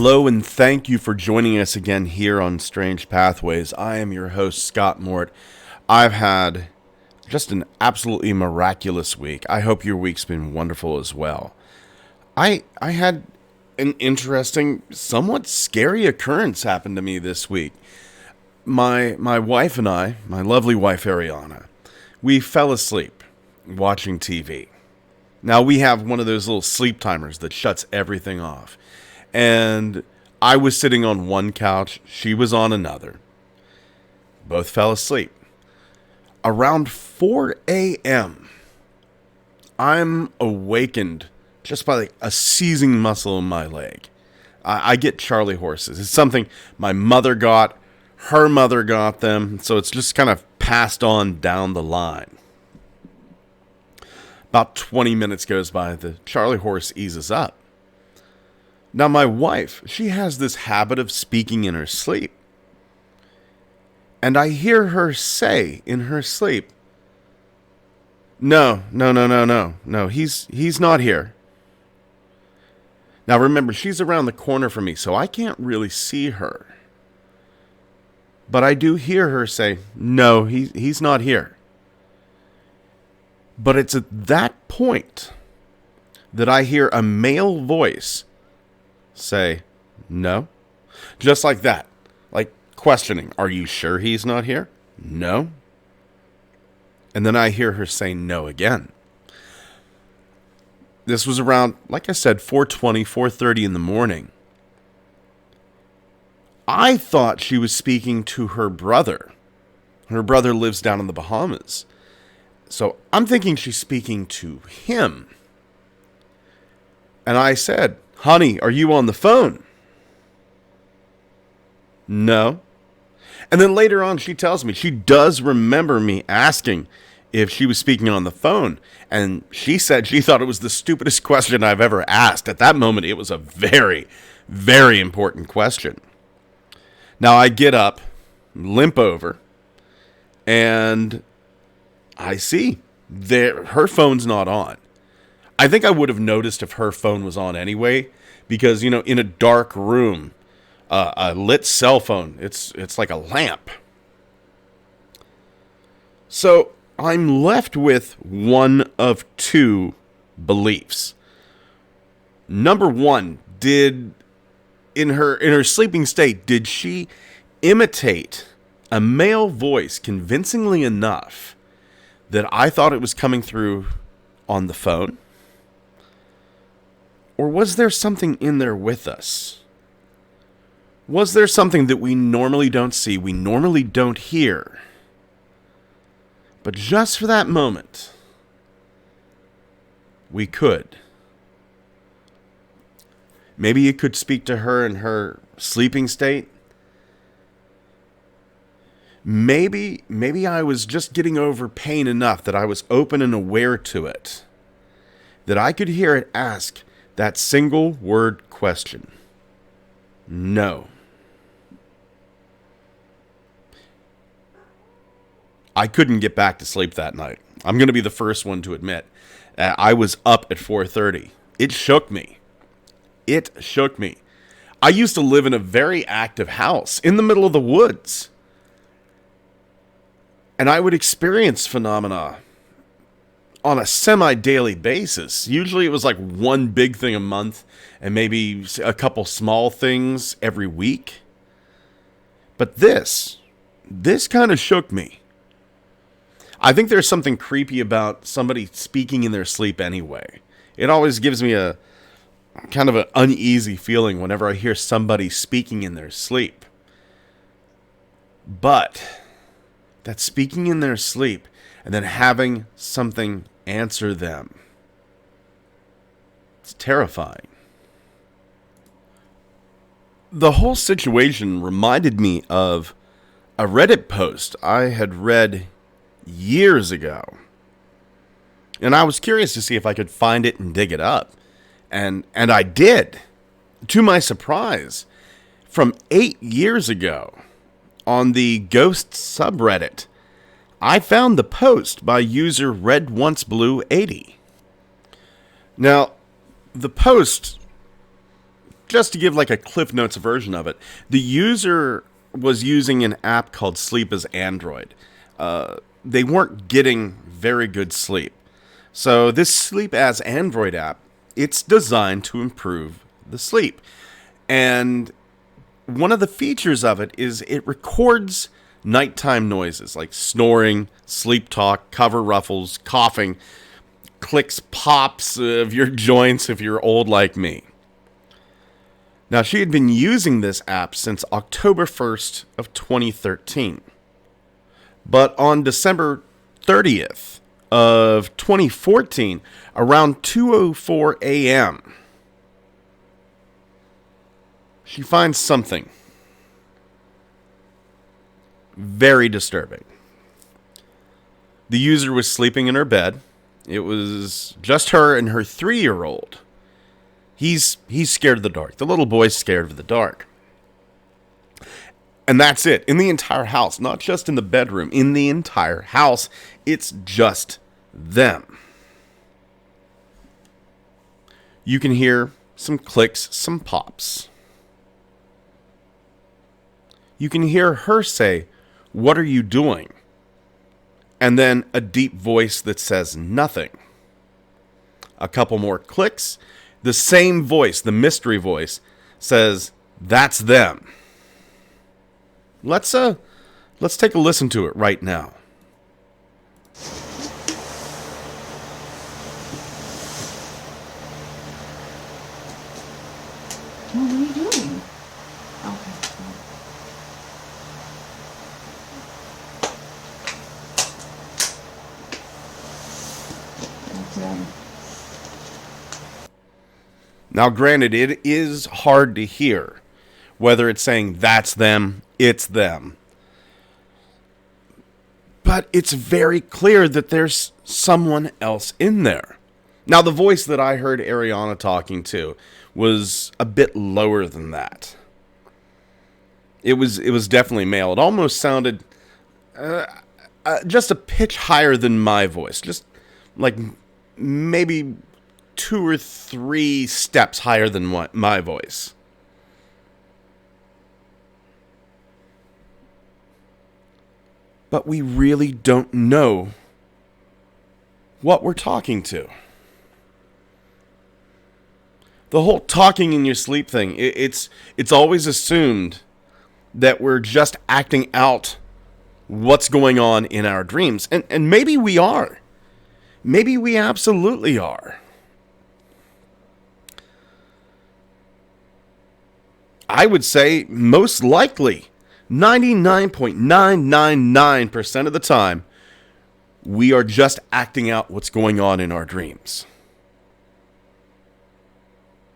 Hello and thank you for joining us again here on Strange Pathways. I am your host, Scott Mort. I've had just an absolutely miraculous week. I hope your week's been wonderful as well. I had an interesting, somewhat scary occurrence happen to me this week. My wife and I, my lovely wife Ariana, we fell asleep watching TV. Now we have one of those little sleep timers that shuts everything off. And I was sitting on one couch, she was on another. Both fell asleep. Around 4 a.m., I'm awakened just by a seizing muscle in my leg. I get Charlie horses. It's something my mother got, her mother got them, so it's just kind of passed on down the line. About 20 minutes goes by, the Charlie horse eases up. Now, my wife, she has this habit of speaking in her sleep. And I hear her say in her sleep, No, he's not here. Now, remember, she's around the corner from me, so I can't really see her. But I do hear her say, No, he's not here. But it's at that point that I hear a male voice say, no. Just like that. Like questioning, are you sure he's not here? No. And then I hear her say no again. This was around, like I said, 4:20, 4:30 in the morning. I thought she was speaking to her brother. Her brother lives down in the Bahamas. So I'm thinking she's speaking to him. And I said, Honey, are you on the phone? No. And then later on, she tells me she does remember me asking if she was speaking on the phone. And she said she thought it was the stupidest question I've ever asked. At that moment, it was a very, very important question. Now I get up, limp over, and I see her phone's not on. I think I would have noticed if her phone was on anyway, because, in a dark room, a lit cell phone, it's like a lamp. So I'm left with one of two beliefs. Number one, in her sleeping state, did she imitate a male voice convincingly enough that I thought it was coming through on the phone? Or was there something in there with us? Was there something that we normally don't see, we normally don't hear? But just for that moment, we could. Maybe you could speak to her in her sleeping state. Maybe I was just getting over pain enough that I was open and aware to it, that I could hear it ask that single word question. No. I couldn't get back to sleep that night. I'm going to be the first one to admit. I was up at 4:30. It shook me. I used to live in a very active house in the middle of the woods. And I would experience phenomena on a semi-daily basis. Usually it was like one big thing a month and maybe a couple small things every week. But this kind of shook me. I think there's something creepy about somebody speaking in their sleep anyway. It always gives me a kind of an uneasy feeling whenever I hear somebody speaking in their sleep. But that speaking in their sleep and then having something answer them, it's terrifying. The whole situation reminded me of a Reddit post I had read years ago. And I was curious to see if I could find it and dig it up. And I did. To my surprise, from 8 years ago, on the Ghost subreddit, I found the post by user RedOnceBlue80. Now, the post just to give like a Cliff Notes version of it, the user was using an app called Sleep as Android. They weren't getting very good sleep. So this Sleep as Android app, it's designed to improve the sleep. And one of the features of it is it records nighttime noises like snoring, sleep talk, cover ruffles, coughing, clicks, pops of your joints if you're old like me. Now, she had been using this app since October 1st of 2013. But on December 30th of 2014, around 2:04 a.m., she finds something very disturbing. The user was sleeping in her bed. It was just her and her 3-year-old. He's scared of the dark. The little boy's scared of the dark. And that's it. In the entire house, not just in the bedroom, in the entire house, it's just them. You can hear some clicks, some pops. You can hear her say, "What are you doing?" And then a deep voice that says nothing. A couple more clicks. The same voice, the mystery voice, says, "That's them." Let's take a listen to it right now. Well, what are you doing? Okay. That's them. Now, granted, it is hard to hear whether it's saying that's them, it's them. But it's very clear that there's someone else in there. Now, the voice that I heard Ariana talking to was a bit lower than that. It was definitely male. It almost sounded just a pitch higher than my voice. Just like maybe 2 or 3 steps higher than my voice. But we really don't know what we're talking to. The whole talking in your sleep thing, it's always assumed that we're just acting out what's going on in our dreams. And maybe we are. Maybe we absolutely are. I would say most likely 99.999% of the time, we are just acting out what's going on in our dreams.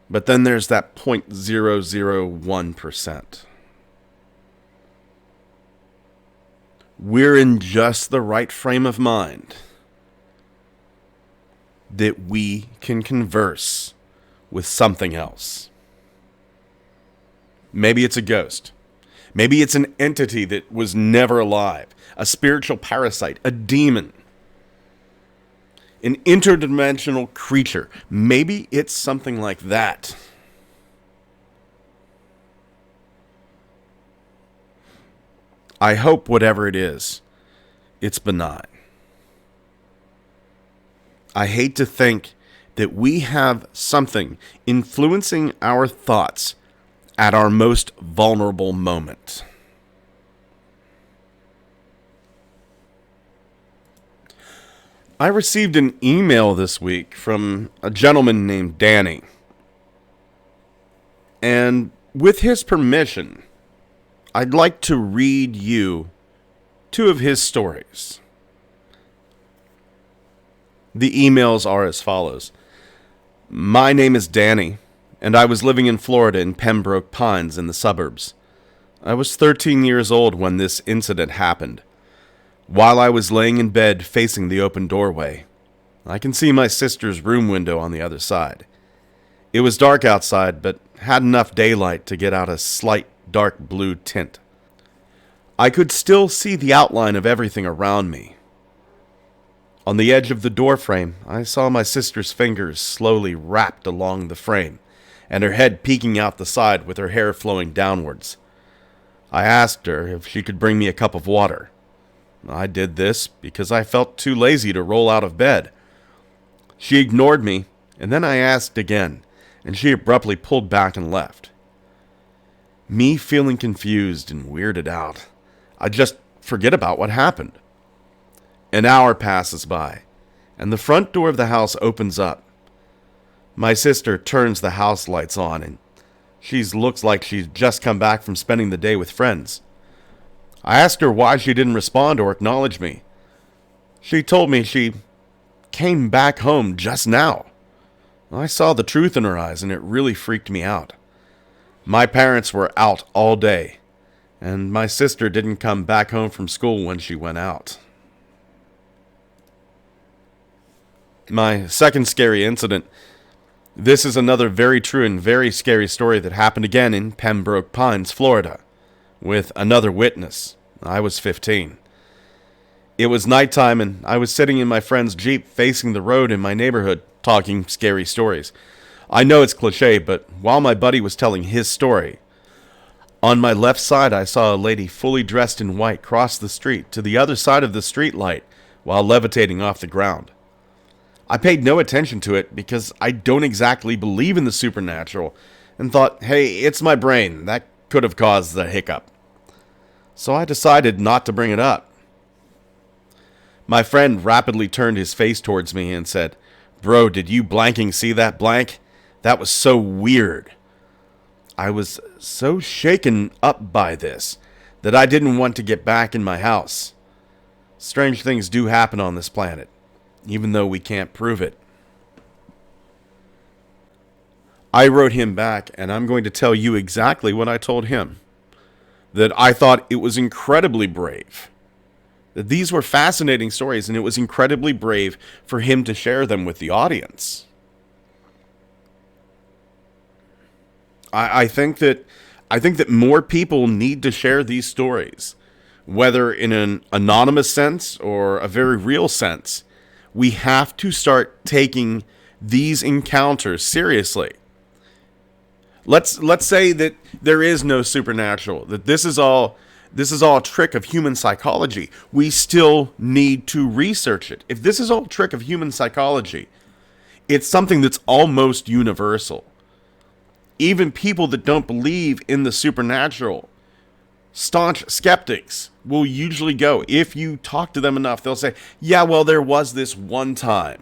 But then there's that 0.001%. We're in just the right frame of mind that we can converse with something else. Maybe it's a ghost. Maybe it's an entity that was never alive, a spiritual parasite, a demon, an interdimensional creature. Maybe it's something like that. I hope whatever it is, it's benign. I hate to think that we have something influencing our thoughts at our most vulnerable moment. I received an email this week from a gentleman named Danny. And with his permission, I'd like to read you 2 of his stories. The emails are as follows. My name is Danny, and I was living in Florida in Pembroke Pines in the suburbs. I was 13 years old when this incident happened. While I was laying in bed facing the open doorway, I can see my sister's room window on the other side. It was dark outside, but had enough daylight to get out a slight dark blue tint. I could still see the outline of everything around me. On the edge of the doorframe, I saw my sister's fingers slowly wrapped along the frame, and her head peeking out the side with her hair flowing downwards. I asked her if she could bring me a cup of water. I did this because I felt too lazy to roll out of bed. She ignored me, and then I asked again, and she abruptly pulled back and left. Me feeling confused and weirded out, I just forget about what happened. An hour passes by, and the front door of the house opens up. My sister turns the house lights on, and she looks like she's just come back from spending the day with friends. I asked her why she didn't respond or acknowledge me. She told me she came back home just now. I saw the truth in her eyes, and it really freaked me out. My parents were out all day, and my sister didn't come back home from school when she went out. My second scary incident. This is another very true and very scary story that happened again in Pembroke Pines, Florida, with another witness. I was 15. It was nighttime, and I was sitting in my friend's Jeep facing the road in my neighborhood, talking scary stories. I know it's cliche, but while my buddy was telling his story, on my left side I saw a lady fully dressed in white cross the street to the other side of the street light while levitating off the ground. I paid no attention to it because I don't exactly believe in the supernatural and thought, hey, it's my brain. That could have caused the hiccup. So I decided not to bring it up. My friend rapidly turned his face towards me and said, "Bro, did you blanking see that blank? That was so weird." I was so shaken up by this that I didn't want to get back in my house. Strange things do happen on this planet, even though we can't prove it. I wrote him back, and I'm going to tell you exactly what I told him. That I thought it was incredibly brave. That these were fascinating stories, and it was incredibly brave for him to share them with the audience. I think that more people need to share these stories, whether in an anonymous sense or a very real sense. We have to start taking these encounters seriously. Let's say that there is no supernatural, that this is all a trick of human psychology. We still need to research it. If this is all a trick of human psychology, it's something that's almost universal. Even people that don't believe in the supernatural, staunch skeptics, will usually go. If you talk to them enough, they'll say, yeah, well, there was this one time.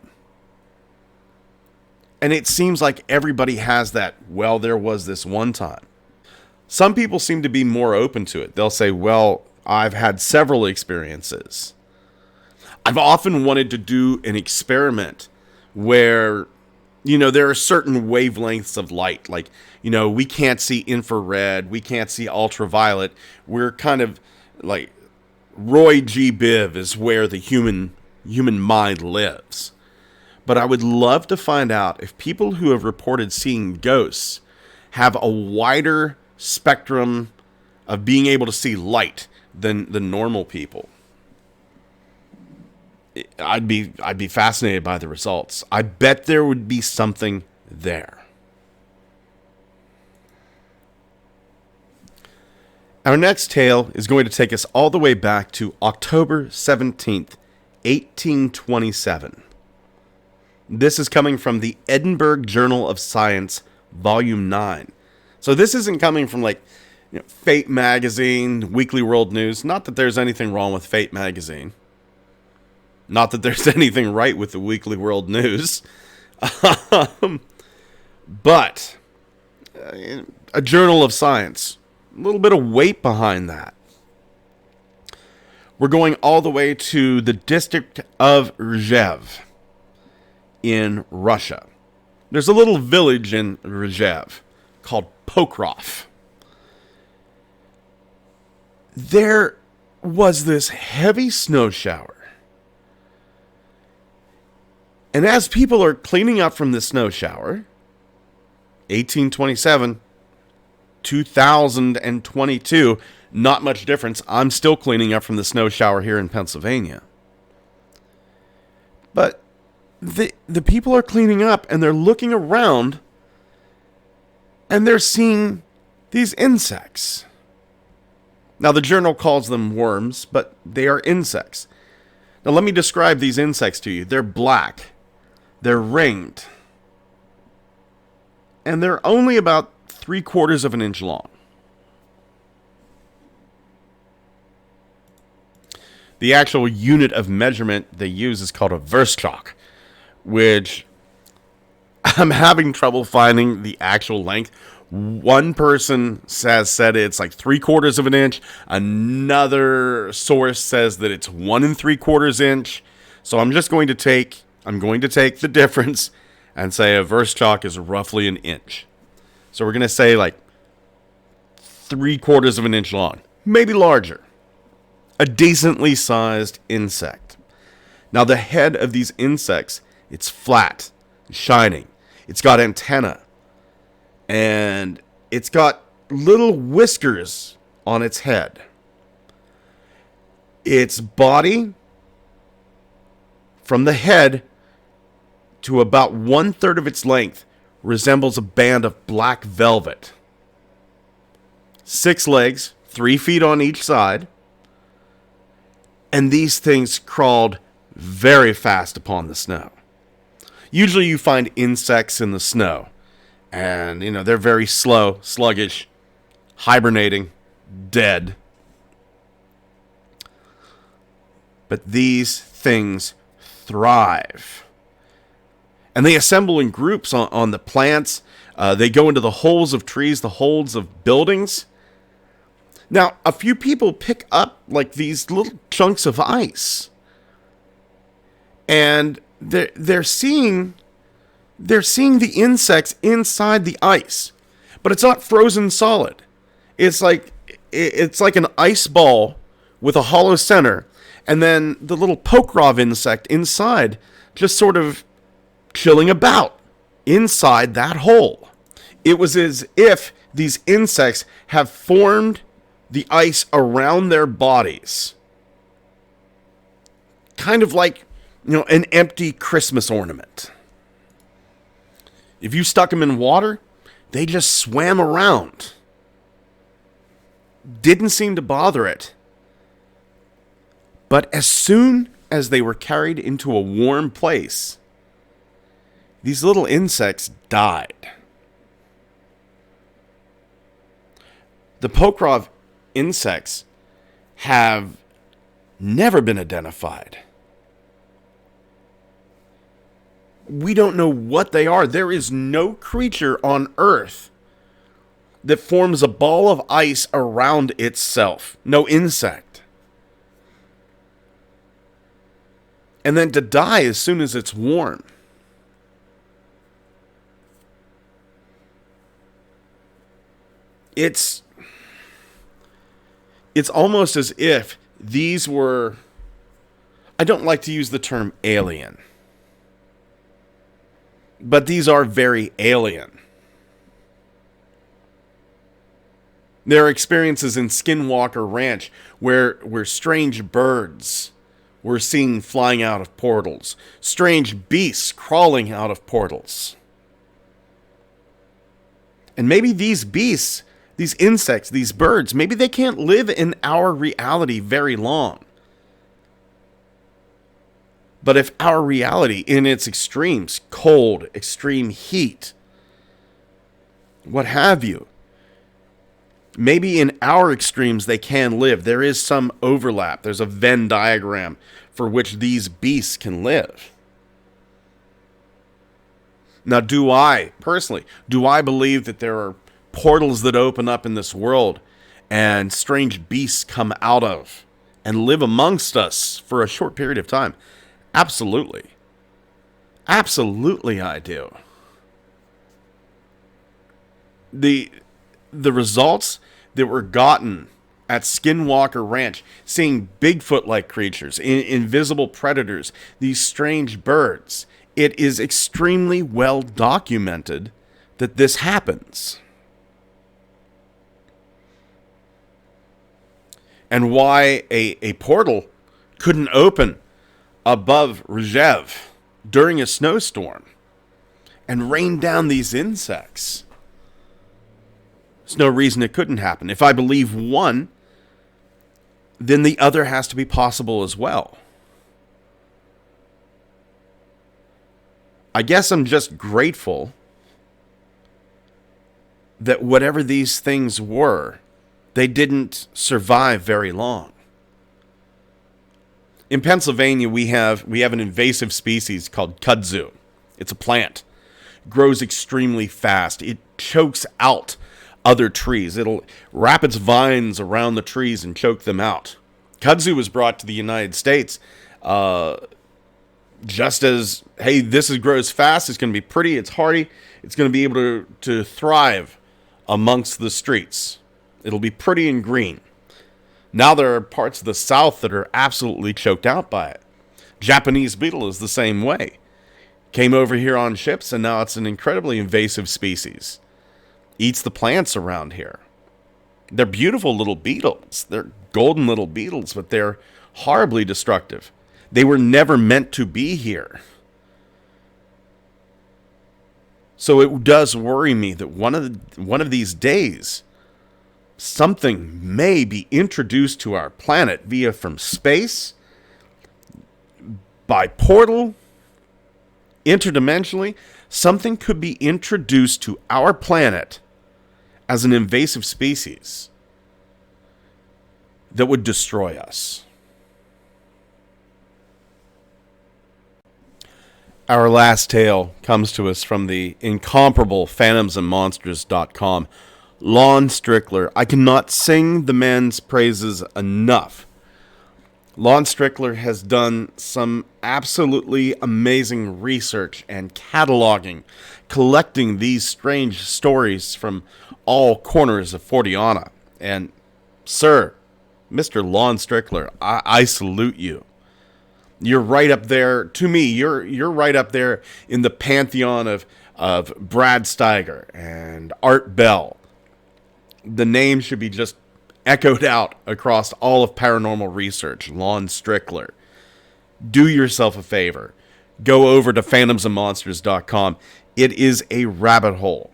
And it seems like everybody has that, well, there was this one time. Some people seem to be more open to it. They'll say, well, I've had several experiences. I've often wanted to do an experiment where, there are certain wavelengths of light. Like, we can't see infrared. We can't see ultraviolet. We're kind of like Roy G. Biv is where the human mind lives. But I would love to find out if people who have reported seeing ghosts have a wider spectrum of being able to see light than the normal people. I'd be fascinated by the results. I bet there would be something there. Our next tale is going to take us all the way back to October 17th, 1827. This is coming from the Edinburgh Journal of Science, Volume 9. So this isn't coming from Fate Magazine, Weekly World News. Not that there's anything wrong with Fate Magazine. Not that there's anything right with the Weekly World News. But a journal of science. A little bit of weight behind that. We're going all the way to the district of Rzhev in Russia. There's a little village in Rzhev called Pokroff. There was this heavy snow shower. And as people are cleaning up from the snow shower, 1827, 2022, not much difference. I'm still cleaning up from the snow shower here in Pennsylvania. But the people are cleaning up and they're looking around and they're seeing these insects. Now, the journal calls them worms, but they are insects. Now, let me describe these insects to you. They're black, they're ringed, and they're only about 3/4 of an inch long. The actual unit of measurement they use is called a Verstock, which I'm having trouble finding the actual length. One person has said it's like 3/4 of an inch. Another source says that it's 1 3/4 inch. So I'm going to take the difference and say a Verstock is roughly an inch. So we're going to say like 3/4 of an inch long, maybe larger. A decently sized insect. Now the head of these insects, it's flat, shining. It's got antennae. And it's got little whiskers on its head. Its body, from the head to about 1/3 of its length, resembles a band of black velvet. 6 legs, 3 feet on each side. And these things crawled very fast upon the snow. Usually you find insects in the snow. And, they're very slow, sluggish, hibernating, dead. But these things thrive. And they assemble in groups on the plants. They go into the holes of trees, the holes of buildings. Now, a few people pick up like these little chunks of ice. And they're seeing the insects inside the ice. But it's not frozen solid. It's like an ice ball with a hollow center, and then the little Pokroff insect inside just sort of chilling about inside that hole. It was as if these insects have formed the ice around their bodies. Kind of like, an empty Christmas ornament. If you stuck them in water, they just swam around. Didn't seem to bother it. But as soon as they were carried into a warm place, these little insects died. The Pokroff insects have never been identified. We don't know what they are. There is no creature on Earth that forms a ball of ice around itself. No insect. And then to die as soon as it's warm. It's almost as if these were... I don't like to use the term alien. But these are very alien. There are experiences in Skinwalker Ranch where strange birds were seen flying out of portals. Strange beasts crawling out of portals. And maybe these beasts, these insects, these birds, maybe they can't live in our reality very long. But if our reality in its extremes, cold, extreme heat, what have you, maybe in our extremes they can live. There is some overlap. There's a Venn diagram for which these beasts can live. Now, do I believe that there are portals that open up in this world and strange beasts come out of and live amongst us for a short period of time? Absolutely. Absolutely I do. The results that were gotten at Skinwalker Ranch, seeing Bigfoot-like creatures, invisible predators, these strange birds, it is extremely well documented that this happens. And why a portal couldn't open above Rzhev during a snowstorm and rain down these insects. There's no reason it couldn't happen. If I believe one, then the other has to be possible as well. I guess I'm just grateful that whatever these things were, they didn't survive very long. In Pennsylvania, we have an invasive species called kudzu. It's a plant. It grows extremely fast. It chokes out other trees. It'll wrap its vines around the trees and choke them out. Kudzu was brought to the United States just as, hey, grows fast, it's going to be pretty, it's hardy, it's going to be able to thrive amongst the streets. It'll be pretty and green. Now there are parts of the South that are absolutely choked out by it. Japanese beetle is the same way. Came over here on ships, and now it's an incredibly invasive species. Eats the plants around here. They're beautiful little beetles. They're golden little beetles, but they're horribly destructive. They were never meant to be here. So it does worry me that one of these days, something may be introduced to our planet via from space, by portal, interdimensionally. Something could be introduced to our planet as an invasive species that would destroy us. Our last tale comes to us from the incomparable phantomsandmonsters.com. Lon Strickler. I cannot sing the man's praises enough. Lon Strickler has done some absolutely amazing research and cataloging, collecting these strange stories from all corners of Fortiana. And, sir, Mr. Lon Strickler, I salute you. You're right up there, to me, you're right up there in the pantheon of Brad Steiger and Art Bell. The name should be just echoed out across all of paranormal research. Lon Strickler. Do yourself a favor. Go over to phantomsandmonsters.com. It is a rabbit hole.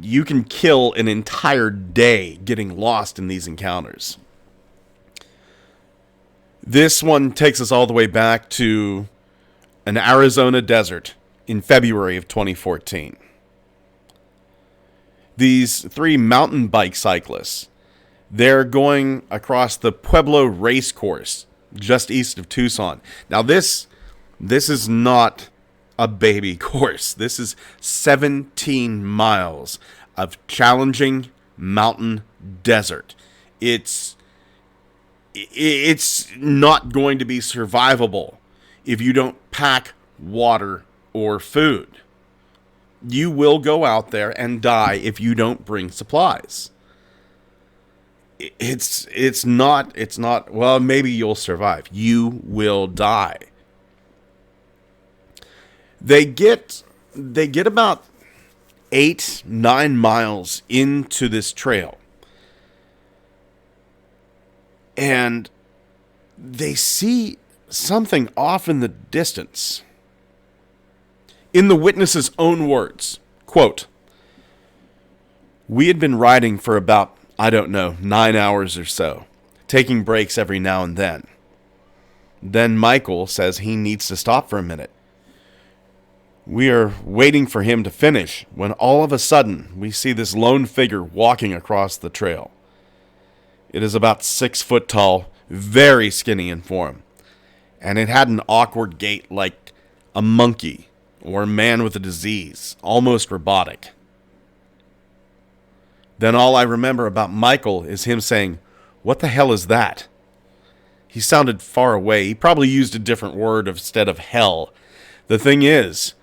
You can kill an entire day getting lost in these encounters. This one takes us all the way back to an Arizona desert in February of 2014. These three mountain bike cyclists, they're going across the Pueblo race course just east of Tucson. Now this is not a baby course. This is 17 miles of challenging mountain desert. It's not going to be survivable if you don't pack water or food. You will go out there and die if you don't bring supplies. It's not, well, maybe you'll survive. You will die. They get about 8-9 miles into this trail. And they see something off in the distance. In the witness's own words, quote, "We had been riding for about, 9 hours or so, taking breaks every now and then. Then Michael says he needs to stop for a minute. We are waiting for him to finish when all of a sudden we see this lone figure walking across the trail. It is about 6 foot tall, very skinny in form, and it had an awkward gait like a monkey or a man with a disease, almost robotic. Then all I remember about Michael is him saying, 'What the hell is that?' He sounded far away. He probably used a different word instead of hell. The thing is,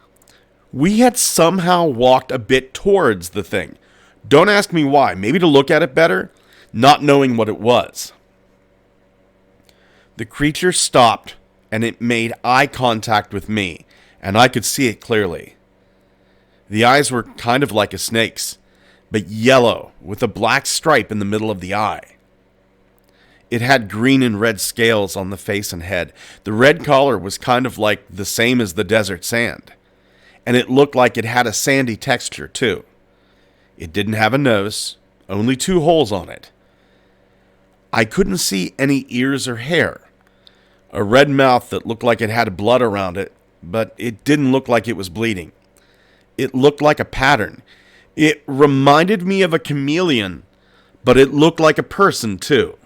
we had somehow walked a bit towards the thing. Don't ask me why. Maybe to look at it better, not knowing what it was. The creature stopped, and it made eye contact with me, and I could see it clearly. The eyes were kind of like a snake's, but yellow, with a black stripe in the middle of the eye. It had green and red scales on the face and head. The red color was kind of like the same as the desert sand, and it looked like it had a sandy texture too. It didn't have a nose, only 2 holes on it. I couldn't see any ears or hair. A red mouth that looked like it had blood around it, but it didn't look like it was bleeding. It looked like a pattern. It reminded me of a chameleon, but it looked like a person too.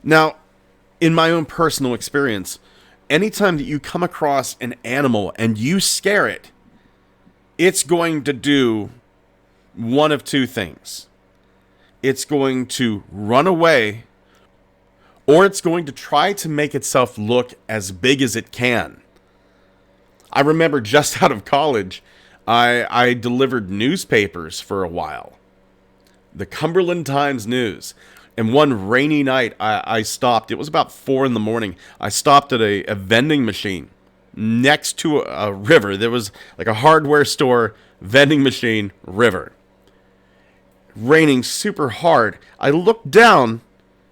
Now, in my own personal experience, anytime that you come across an animal and you scare it, it's going to do one of 2 things. It's going to run away, or it's going to try to make itself look as big as it can. I remember just out of college, I delivered newspapers for a while. The Cumberland Times News. And one rainy night, I stopped. It was about 4 in the morning. I stopped at a vending machine next to a river. There was like a hardware store, vending machine, river. Raining super hard. I looked down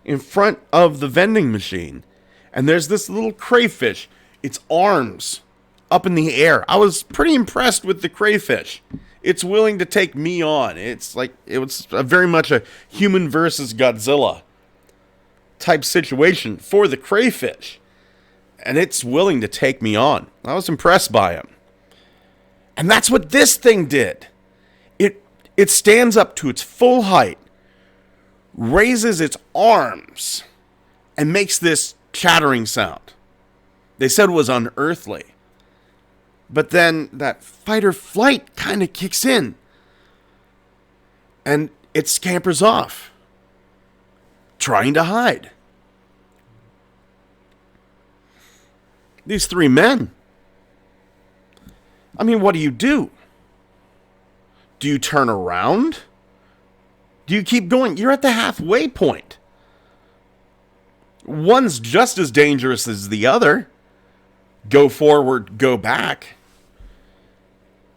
in front of the vending machine, and there's this little crayfish. Its arms up in the air. I was pretty impressed with the crayfish. It's willing to take me on. It's like, it was very much a human versus Godzilla type situation for the crayfish. And it's willing to take me on. I was impressed by him. And that's what this thing did. It stands up to its full height, raises its arms, and makes this chattering sound. They said it was unearthly. But then that fight or flight kind of kicks in. And it scampers off, trying to hide. These 3 men. I mean, what do? Do you turn around? Do you keep going? You're at the halfway point. One's just as dangerous as the other. Go forward, go back.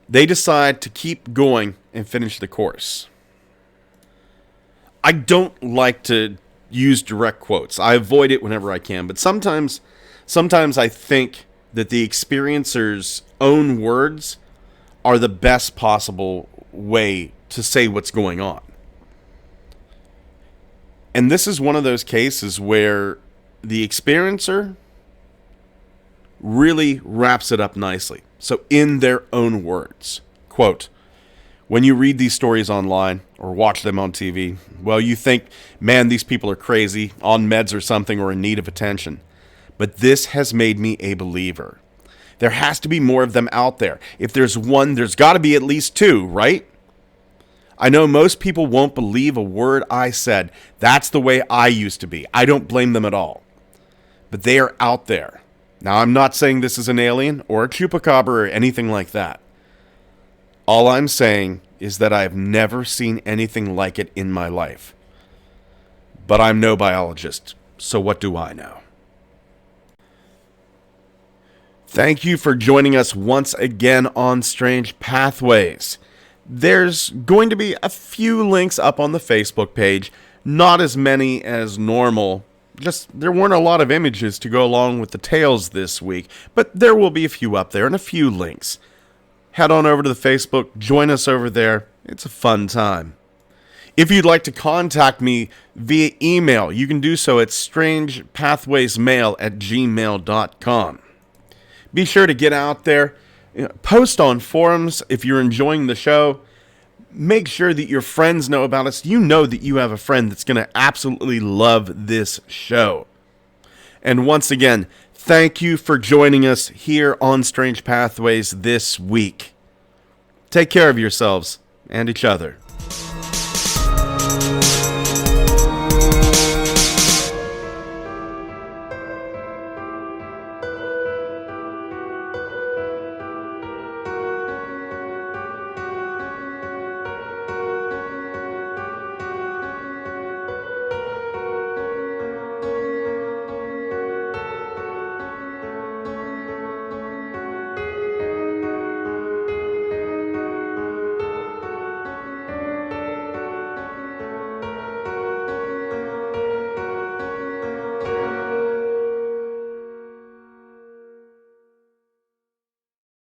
They decide to keep going and finish the course. I don't like to use direct quotes. I avoid it whenever I can, but sometimes I think that the experiencer's own words are the best possible way to say what's going on. And this is one of those cases where the experiencer really wraps it up nicely. So in their own words, quote, "When you read these stories online or watch them on TV, well, you think, man, these people are crazy, on meds or something, or in need of attention. But this has made me a believer. There has to be more of them out there. If there's one, there's got to be at least 2, right? I know most people won't believe a word I said. That's the way I used to be. I don't blame them at all. But they are out there. Now, I'm not saying this is an alien or a chupacabra or anything like that. All I'm saying is that I've never seen anything like it in my life. But I'm no biologist, so what do I know?" Thank you for joining us once again on Strange Pathways. There's going to be a few links up on the Facebook page, not as many as normal. Just, there weren't a lot of images to go along with the tales this week, but there will be a few up there and a few links. Head on over to the Facebook, join us over there. It's a fun time. If you'd like to contact me via email, you can do so at strangepathwaysmail@gmail.com. Be sure to get out there, post on forums if you're enjoying the show. Make sure that your friends know about us. You know that you have a friend that's going to absolutely love this show. And once again, thank you for joining us here on Strange Pathways this week. Take care of yourselves and each other.